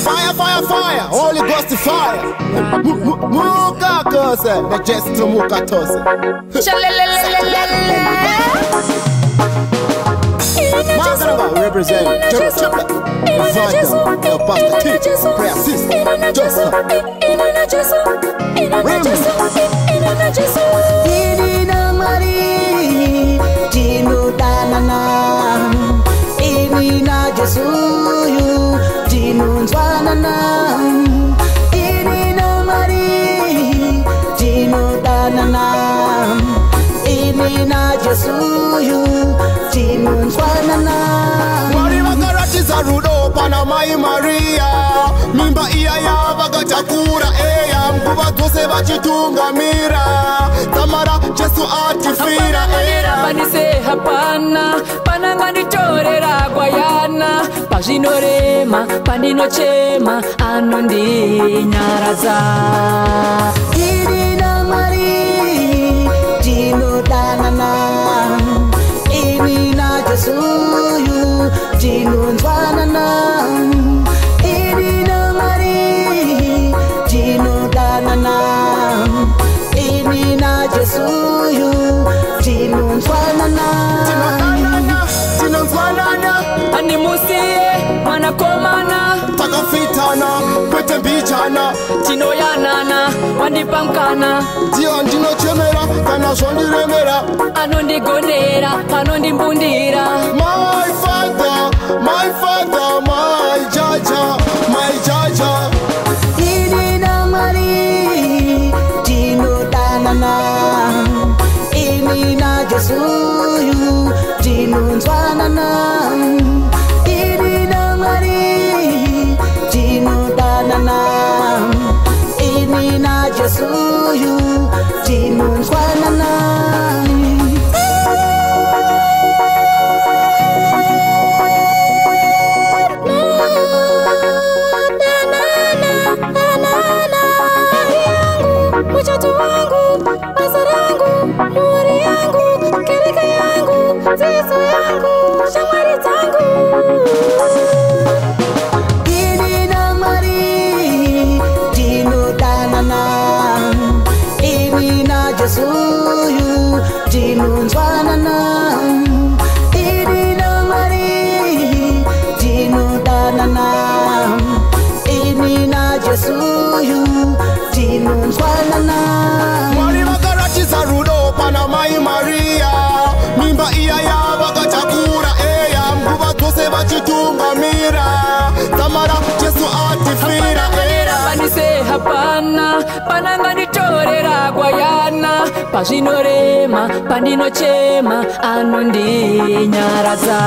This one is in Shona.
Fire, fire, fire, Holy Ghost fire. Muka kose, na just to muka tose. Magaraba represent Triple Evangelist, El Pastor Teacher, Prayer Sister, Joseph. Irina Marie, Jinu Danana, Irina Jesuyu, Jinu Zwanana, Irina Marie, Jinu Danana, Irina Jesuyu, Jinu Zwanana. Wari wakarachi za rudo pana mai Maria, mimba iya ya bagachakura eya, mkuba tose bachitunga mira, tamara Jesu atifira eya. Banise hapana, panangani chorera guayana, pajinorema, paninochema, anondi nyaraza. Irina Marie, Jinu Danana, Irina Jesuyu, Jinu Zwanana, Irina Marie, Jinu Danana, Irina Jesuyu, Jinu Zwanana. Tino Zwanana, Animusie, manakomana, takafitana, kwete mbijana, Tino yanana, wandipankana, Dio ndino chemera, kana shondi remera. anondi gonera, anondi mbundira. My father, my father, my jaja, my jaja. Irina Marie, Jinu Danana, Irina Jesuyu, Jinu Zwanana, Irina Marie, Jinu Danana, Irina Jesuyu, Jinu Zwanana. Mtoto wangu, pasarangu, muri yangu, kereka yangu, zizo yangu, shamari tangu. Irina Marie, Jinu Danana, Irina Jesuyu, Jinu Zwanana, Irina Marie, Jinu Danana, Irina Jesuyu, Jinu Zwanana. Wari wakarachi za rudo pana mai Maria, mimba iya ya bagachakura eya, mkuba tose bachitunga mira, tamara Jesu atifira eya. Banise hapana, panangani chorera guayana, pajinorema, paninochema, anondi nyaraza.